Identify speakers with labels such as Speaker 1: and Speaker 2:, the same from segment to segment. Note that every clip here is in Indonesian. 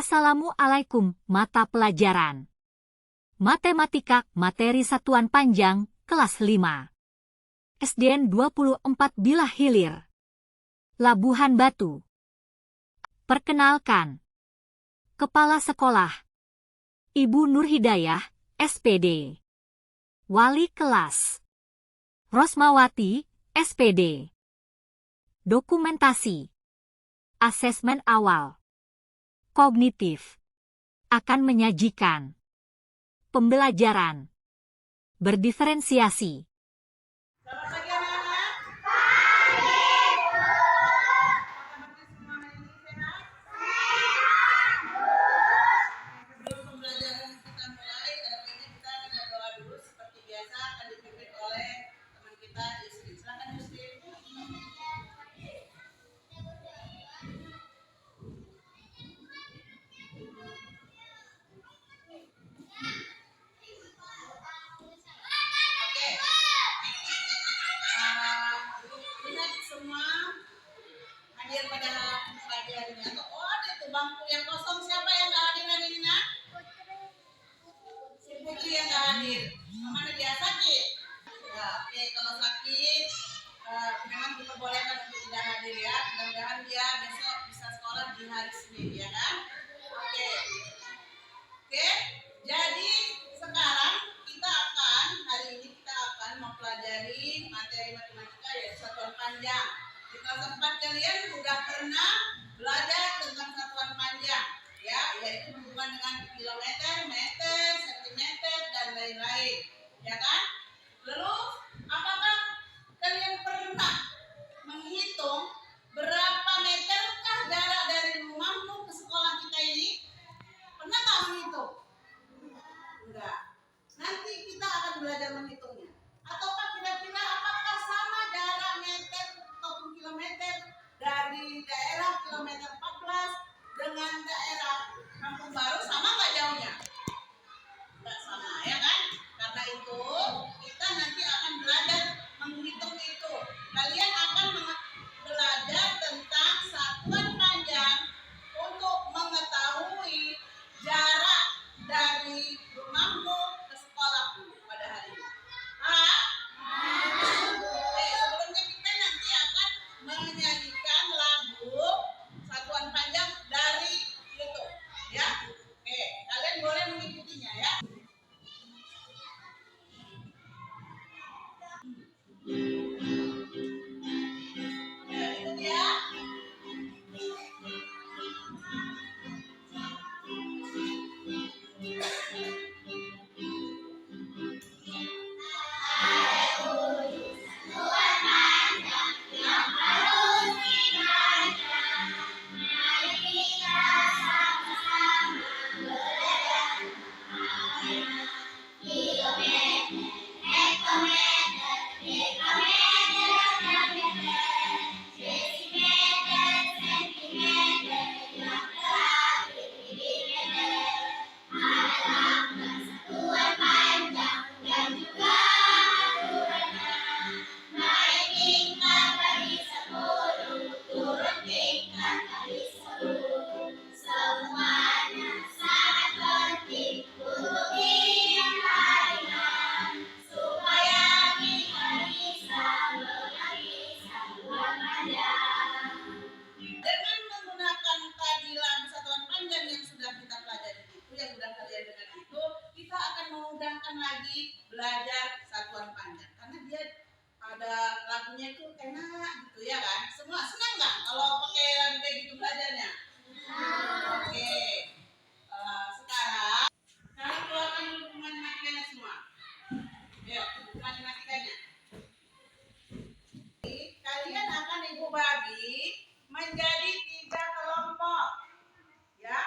Speaker 1: Assalamualaikum. Mata pelajaran Matematika, materi satuan panjang, kelas 5. SDN 24 Bilah Hilir, Labuhan Batu. Perkenalkan, Kepala Sekolah Ibu Nur Hidayah, SPD. Wali kelas Rosmawati, SPD. Dokumentasi asesmen awal kognitif akan menyajikan pembelajaran berdiferensiasi.
Speaker 2: Selamat pagi anak-anak. Pagi, Bu. Apa kabar semua hari ini, sehat? Sehat, Bu. Sebelum pembelajaran kita mulai, ada baiknya kita akan berdoa dulu seperti biasa akan dipimpin oleh teman kita Yusri. Silakan Yusri. Lihat semua hadir pada pagi hari ini. Atau ada tuh bangku yang kosong, siapa yang nggak hadir hari ini, Nak? Si Putri yang nggak hadir. Mana dia sakit? Ya, oke, kalau sakit memang diperbolehkan untuk tidak hadir ya. Mudah-mudahan dia besok bisa sekolah di hari Senin ya kan? Oke. Oke. Jadi sekarang hari ini kita akan mempelajari materi matematika yaitu satuan panjang. Di kelas 4 kalian sudah pernah belajar tentang satuan panjang ya, yaitu berhubungan dengan kilometer, meter, sentimeter dan lain-lain. Ya kan? Lalu apakah kalian pernah menghitung berapa meterkah jarak dari rumahmu ke sekolah kita ini? Pernah nggak menghitung? Enggak. Nanti kita akan belajar menghitungnya. Ataukah kira-kira apakah sama jarak meter ataupun kilometer dari daerah kilometer 14 dengan daerah Kampung Baru, sama nggak jauhnya? Nggak sama ya kan? Karena itu kita nanti akan belajar menghitung itu. Kalian akan belajar tentang satuan panjang untuk mengetahui jarak dari rumahmu ke sekolahmu pada hari ini. Sebelumnya kita nanti akan menyanyikan lagu satuan panjang dari YouTube ya. Kalian boleh mengikutinya ya. Itu dia. Dengan menggunakan keadilan satuan panjang yang sudah kita pelajari itu, yang sudah kalian dengar itu, kita akan memudahkan lagi belajar satuan panjang. Karena dia ada lagunya itu enak gitu ya kan? Semua senang nggak kalau pakai lagu kayak gitu belajarnya? Oke. Sekarang kalian keluarkan dulu matematikanya semua. Yuk, matematikanya. Kalian akan ibu bagi menjadi 3 kelompok ya,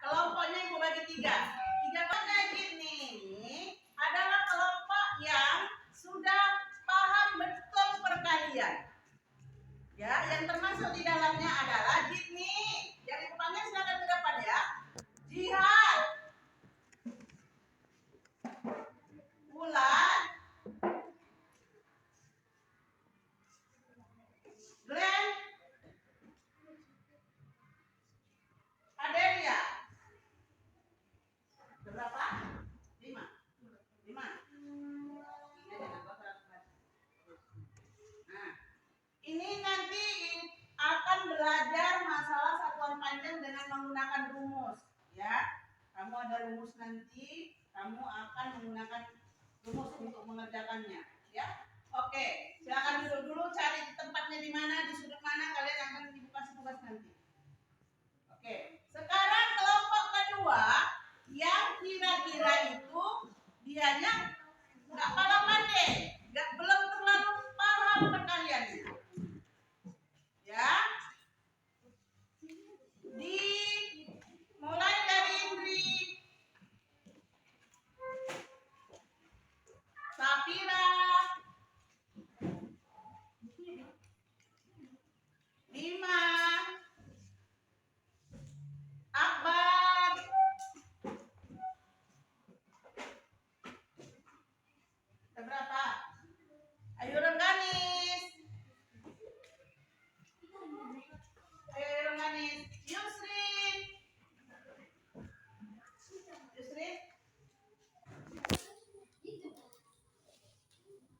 Speaker 2: kelompoknya ibu bagi 3 kelompok ini adalah kelompok menggunakan rumus, ya. Kamu ada rumus nanti, kamu akan menggunakan rumus untuk mengerjakannya, ya. Oke, silakan duduk dulu, cari tempatnya di mana, di sudut mana kalian akan dikasih tugas nanti. Oke, sekarang kelompok kedua yang kira-kira itu dianya nggak paham pandai, belum terlalu paham perkaliannya, ya. Mulai dari Indri, Sapira, Lima, Akbar, berapa? Ayo Rengganis, Yusri,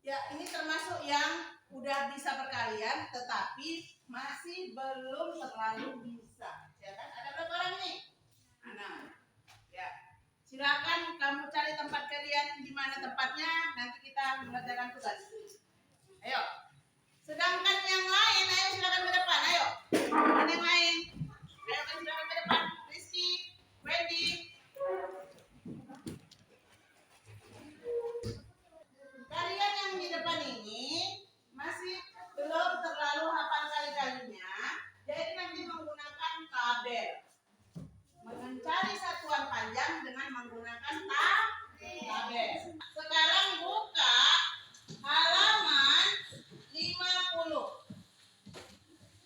Speaker 2: ya ini termasuk yang udah bisa perkalian, tetapi masih belum terlalu bisa. Ya kan? Ada berapa orang nih? 6. Ya. Silakan kamu cari tempat kalian di mana tempatnya, nanti kita mengerjakan tugas. Ayo. Sedangkan yang lain, ayo silakan ke depan, ayo. Ada yang lain? Ayo kan silakan ke depan. Rizky, Wendy. Kalian yang di depan ini masih belum terlalu hafal kali-kalinya, jadi nanti menggunakan tabel. Mencari satuan panjang dengan menggunakan tabel. Sekarang buka halaman 50.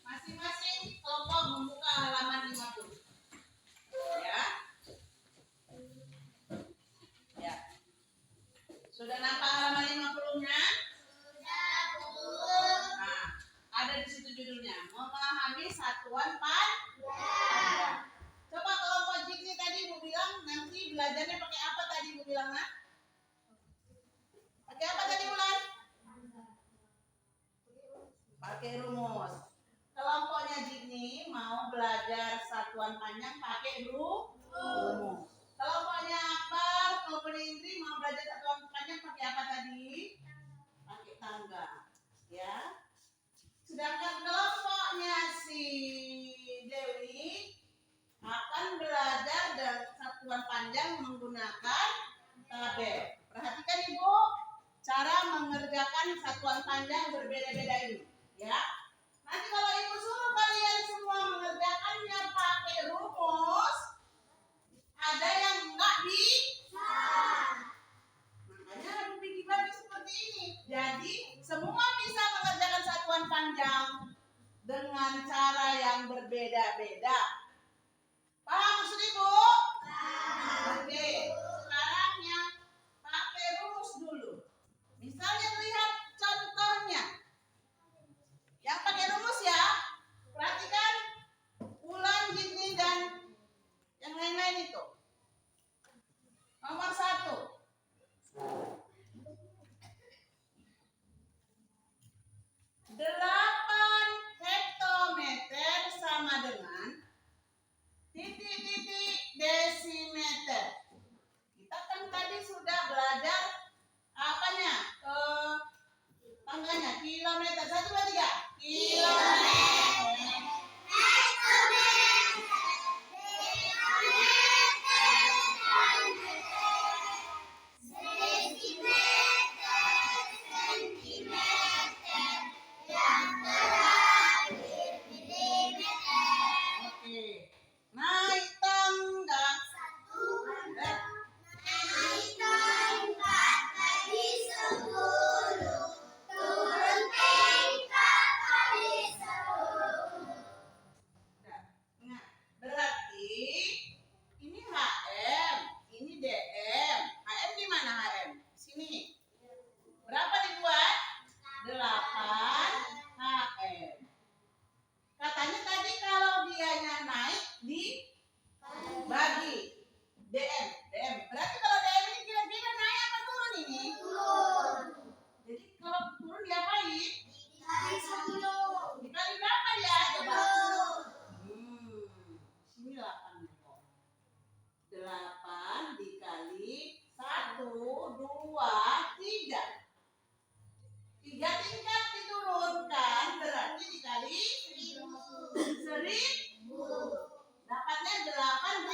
Speaker 2: Masing-masing kelompok membuka halaman 50. Ya. Ya. Sudah nampak halaman 50-nya? Sudah, Bu. Nah, ada di situ judulnya, memahami satuan panjang. Coba kelompok Jikri tadi Bu bilang nanti belajarnya pakai apa tadi Bu bilang, nak? Pakai apa tadi Bulan? Pakai rumus. Kelompoknya Jikri mau belajar satuan panjang pakai rumus. Kelompoknya Akbar, kelompoknya Indri mau belajar satuan panjang pakai apa tadi? Pakai tangga, ya. Sedangkan kelompoknya si Dewi akan belajar dan satuan panjang menggunakan tabel. Perhatikan Ibu, cara mengerjakan satuan panjang berbeda-beda ini, ya. Nanti kalau Ibu suruh kalian semua mengerjakannya pakai rumus, ada yang enggak bisa. Makanya harus dibagi seperti ini. Jadi semua bisa mengerjakan satuan panjang dengan cara yang berbeda-beda. Paham maksud Ibu? Oke, sekarang yang pakai rumus dulu. Misalnya lihat contohnya.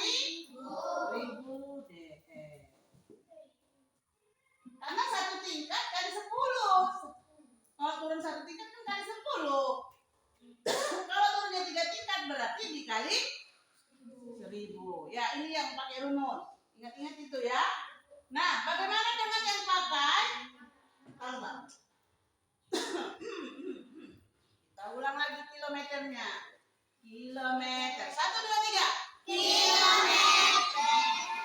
Speaker 2: 1000 DM. Karena satu tingkat kali 10. Kalau turun satu tingkat kan kali 10. Kalau turunnya 3 tingkat berarti dikali 1000. Ya, ini yang pakai rumus. Ingat-ingat itu ya. Nah, bagaimana dengan yang pakai tambah? Kita ulang lagi kilometernya. Kilometer. 1, 2, 3. Kilometer.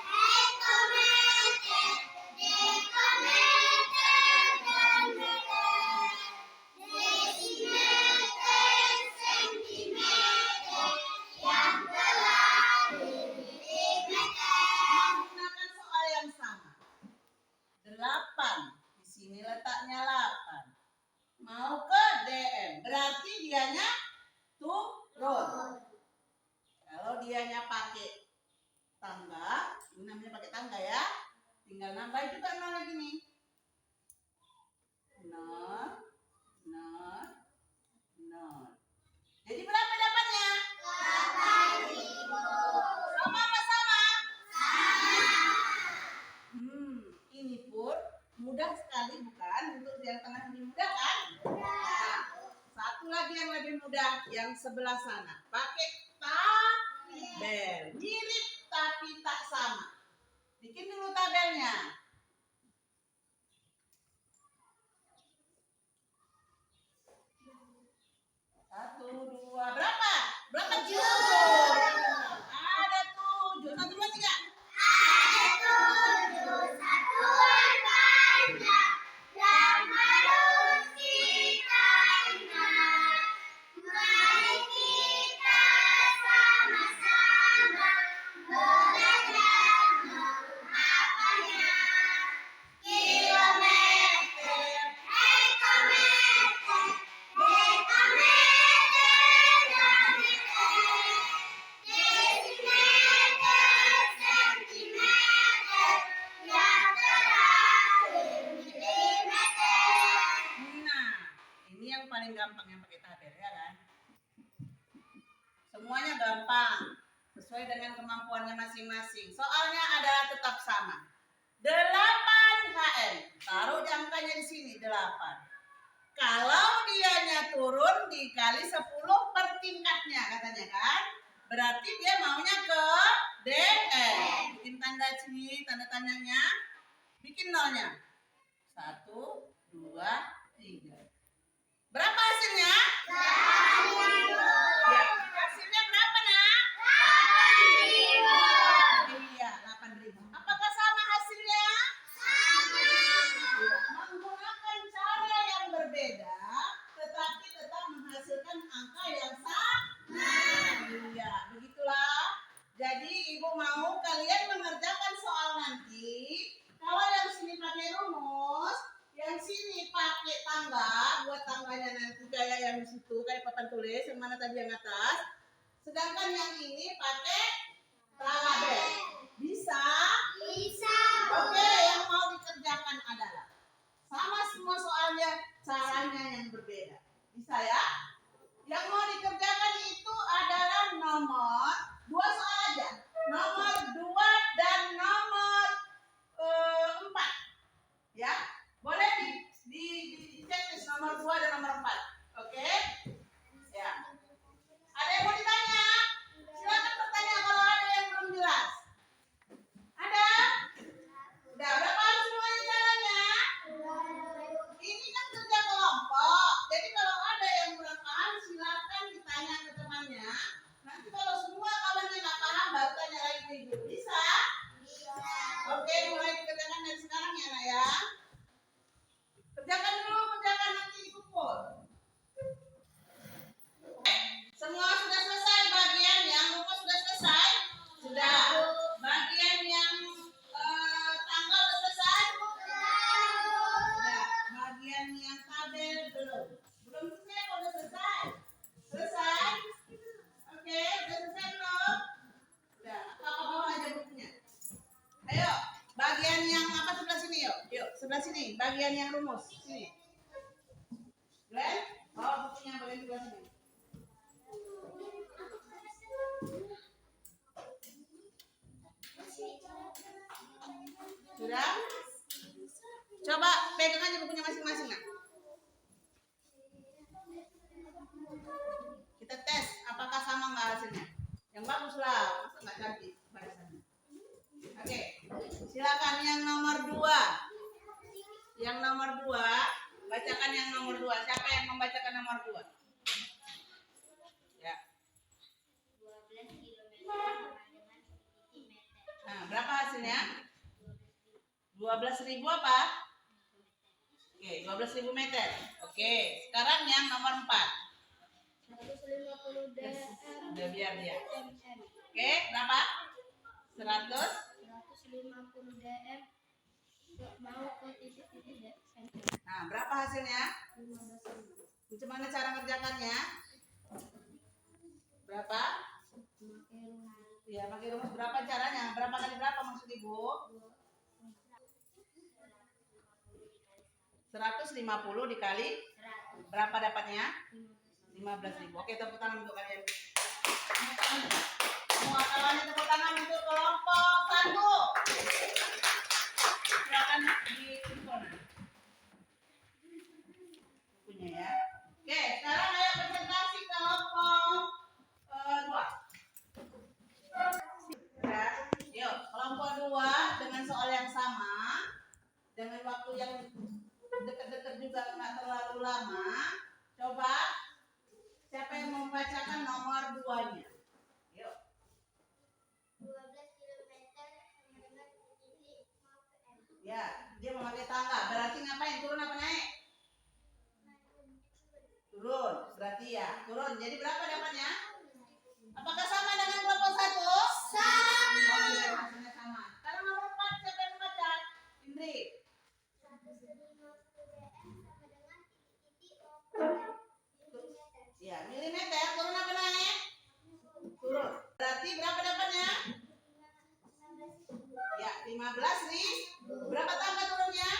Speaker 2: Hektometer. Dekometer. Kilometer. Desimeter. Sentimeter. Yang terakhir milimeter. Menggunakan soal yang sama. 8. Di sini letaknya 8. Mau ke DM. Berarti dianya turun. Kalau dianya pakai tangga, ini namanya pakai tangga ya. Tinggal nambah juga 0 lagi nih. 0, 0, 0. Jadi berapa dapatnya? 8.000. Sama apa sama? Ini pun mudah sekali bukan? Untuk yang tengah ini mudah kan? Nah, satu lagi yang lebih mudah, yang sebelah sana. Pakai tabel. Mirip tapi tak sama. Bikin dulu tabelnya. 1, 2, berapa? Berapa? 7. Ada 7. 1, 2, 3. Ada 7. Satuan banyak. Dan harus kita ingat. Mari kita sama-sama belajar menghafalnya. Kilometer, hektometer, dekometer, kilometer, desimeter, sentimeter, yang terakhir milimeter. Nah, ini yang paling gampang yang pakai tabel ya kan? Semuanya gampang, sesuai dengan kemampuannya masing-masing. Soalnya adalah tetap sama. 8 HM. Taruh angkanya di sini 8. Kalau dianya turun dikali 10 per tingkatnya katanya kan? Berarti dia maunya ke DM. Bikin tanda sini, tanda tanyanya. Bikin nolnya. 1, 2, 3. Berapa hasilnya? 8.000. Ya, hasilnya berapa nak? 8.000. Iya, 8.000. Apakah sama hasilnya? Sama. Menggunakan cara yang berbeda, tetapi tetap menghasilkan angka yang sama. Iya, begitulah. Jadi ibu mau kalian mengerjakan soal nanti. Kalau yang sini pakai rumus, yang sini pakai tangga, buat tangganya nanti kayak yang di situ, kayak papan tulis, yang mana tadi yang atas. Sedangkan yang ini pakai tabel. Bisa? Bisa. Oke, yang mau dikerjakan adalah sama semua soalnya, caranya yang berbeda. Bisa ya? Yang mau dikerjakan itu adalah nomor 2 soal aja. Nomor 2 dan nomor 4. Ya? Boleh dicek nomor 2 dan nomor 4. Oke? Ya. Ada yang mau ditanya? Silakan bertanya kalau ada yang belum jelas. Ada? Udah paham semuanya caranya? Ini kan kerja kelompok. Jadi kalau ada yang kurang paham silakan ditanya ke temannya. Nanti kalau semua kawannya nggak paham baru tanya lagi ke ibu. Bisa? Bisa. Oke, mulai dikerjakan dari sekarang ya nak ya. Kerjakan dulu, kerjakan nanti dikumpul. Semua sudah selesai bagian yang rumus sudah selesai? Sudah. Bagian yang tanggal sudah selesai? Sudah. Bagian yang tabel belum. Belum selesai kok udah selesai? Selesai? Oke, udah selesai belum? Udah. Apa bawa aja bukunya? Ayo, bagian yang apa sebelah sini yuk. Yuk, sebelah sini. Bagian yang rumus. Sini. Glenn, bawa bukunya bagian sebelah sini. Sudah? Coba pegang aja bukunya masing-masing, nak. Kita tes apakah sama nggak hasilnya. Yang bagus lah, masa nggak cantik barisannya. Oke, silakan yang nomor 2. Yang nomor 2, bacakan yang nomor 2. Siapa yang membacakan nomor 2? Ya.
Speaker 3: 12 km dengan meter.
Speaker 2: Nah, berapa hasilnya? 12.000 apa? Oke, 12.000 meter. Oke, sekarang yang nomor 4.
Speaker 3: 150 dm.
Speaker 2: Udah biar dia. Oke, berapa? 100?
Speaker 3: 150 dm mau ke titik-titik center.
Speaker 2: Nah, berapa hasilnya?
Speaker 3: 15.000.
Speaker 2: Bagaimana cara ngerjakannya? Berapa?
Speaker 3: Pakai rumus.
Speaker 2: Ya, pakai rumus. Berapa caranya? Berapa kali berapa maksud Ibu? 150 dikali berapa dapatnya? 15.000. Oke, tepuk tangan untuk kalian. Semua kawannya tepuk tangan untuk kelompok 1. Silakan di handphone. Bukunya ya. Oke, sekarang ayo presentasi kelompok 2. Ya, yuk kelompok 2 dengan soal yang sama, dengan waktu yang dekat-dekat juga nggak terlalu lama. Coba siapa yang membacakan nomor 2-nya? Yuk.
Speaker 3: 12 km sama dengan titik mau ke M.
Speaker 2: Ya, dia memakai tangga. Berarti ngapain? Turun apa naik? Turun. Berarti ya, turun. Jadi berapa dapatnya? Apakah sama dengan kelompok 1?
Speaker 3: Sama.
Speaker 2: Oke, hasilnya sama. Sekarang nomor 4 siapa yang membaca? Indri.
Speaker 3: 150 dm sama dengan titik-titik mau ke M. Milimeter.
Speaker 2: Ya, milimeter. Turun apa naik? Turun. Berarti berapa dapatnya?
Speaker 3: 15.000.
Speaker 2: Ya, 15.000. Berapa tangga turunnya?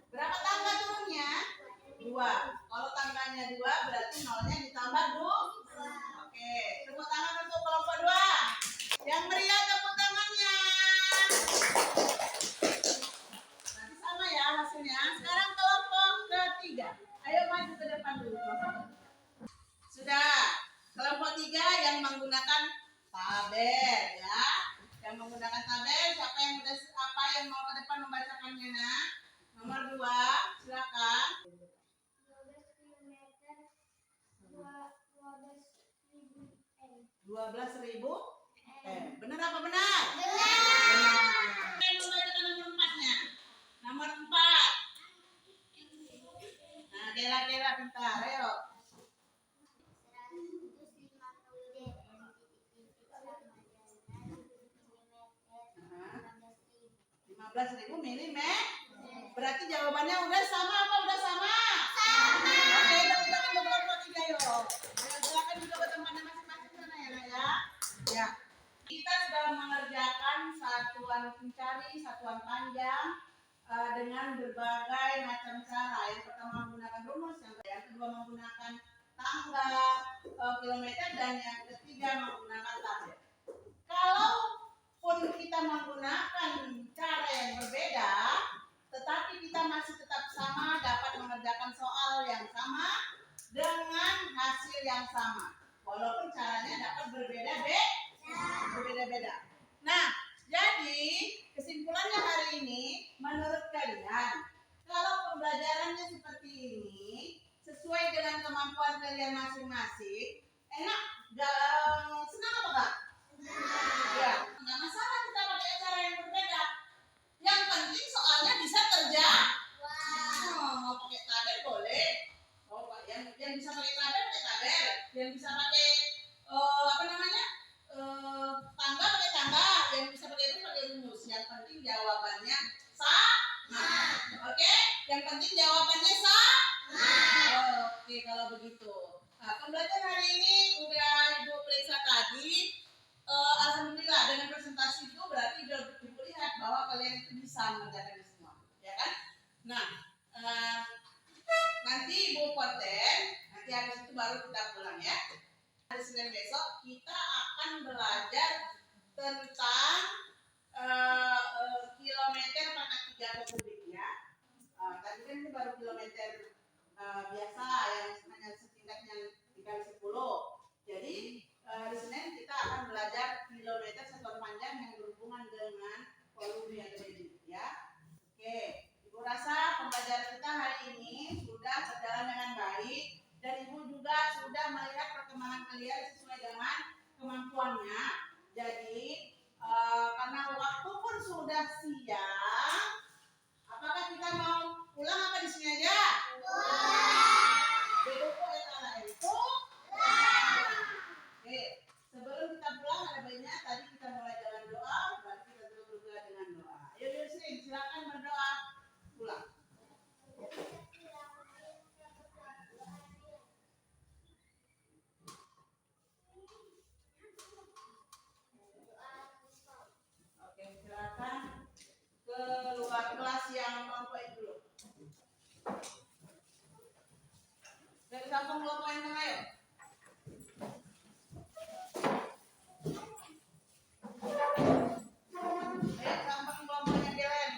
Speaker 2: Berapa tangga turunnya? 2. Kalau tangganya 2 berarti nolnya ditambah 2. Oke, tepuk tangan untuk kelompok 2. Yang meriah tepuk tangannya. Nanti sama ya hasilnya. Sekarang kelompok ketiga. Ayo maju ke depan dulu. Sudah. Kelompok 3 yang menggunakan tabel ya. Yang menggunakan tabel, siapa yang udah apa yang mau ke depan membacakannya, nak? Nomor 2, silakan.
Speaker 3: 12 km 12.000 M.
Speaker 2: 12.000 benar apa benar?
Speaker 3: Benar.
Speaker 2: Siapa yang membacakan nomor 4-nya? Nomor 4. Nah, kira-kira pintar, ayo.
Speaker 3: 150 dm titik-titik sama dengan milimeter
Speaker 2: 15.000 milimeter. Berarti jawabannya udah sama apa udah sama?
Speaker 3: Sama.
Speaker 2: Oke, tepuk tangan untuk kelompok 3 yuk. Ayo silakan juga ke tempatnya masing-masing sana ya, nak ya. Ya. Kita sudah mengerjakan satuan pencari, satuan panjang dengan berbagai macam cara. Yang pertama menggunakan rumus, yang kedua menggunakan tangga, kilometer, dan yang ketiga menggunakan tabel. Kalaupun kita menggunakan cara yang berbeda, tetapi kita masih tetap sama, dapat mengerjakan soal yang sama dengan hasil yang sama, walaupun caranya dapat berbeda-beda. Nah, jadi kesimpulannya hari ini, menurut kalian, kalau pembelajarannya seperti ini, sesuai dengan kemampuan kalian masing-masing, enak, senang apa enggak? Ya, nggak masalah kita pakai cara yang berbeda. Yang penting soalnya bisa kerja. Mau pakai tabel boleh. Oh, yang bisa pakai tabel, yang bisa pakai apa namanya? Tangga pakai tangga, yang bisa pakai rumus. Yang penting jawabannya sama. Oke? Yang penting jawabannya sama. Oke, kalau begitu. Nah, pembelajaran hari ini udah Ibu periksa tadi. Alhamdulillah dengan presentasi itu berarti sudah dilihat bahwa kalian itu bisa mengerjakan semua, ya kan? Nah, nanti Ibu konten, nanti habis itu baru kita pulang ya. Hari Senin besok kita akan belajar tentang kilometer pangkat 3 per kubik ya. Tadi kan ini baru kilometer biasa yang hanya setingkatnya dikali 10. Jadi hari Senin kita akan belajar kilometer sektor panjang yang berhubungan dengan volume yang ada ya. Oke, Ibu rasa pembelajaran kita hari ini sudah berjalan dengan baik dan Ibu juga sudah melihat perkembangan kalian sesuai dengan kemampuannya. Jadi karena waktu pun sudah siang, apakah kita mau pulang apa di sini aja? Oke, sebelum kita pulang ada baiknya tadi kita mulai dengan doa, baru kita tutup juga dengan doa. Yuk sering silakan berdoa pulang. Oke, silakan keluar kelas yang kelompok itu dulu. Dari samping kelompok yang tengah ya. Samping kelompok yang kelen.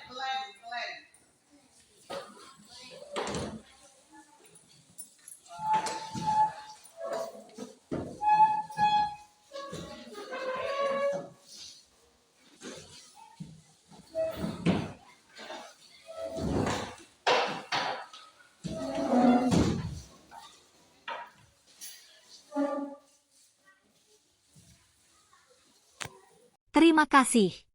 Speaker 1: Terima kasih.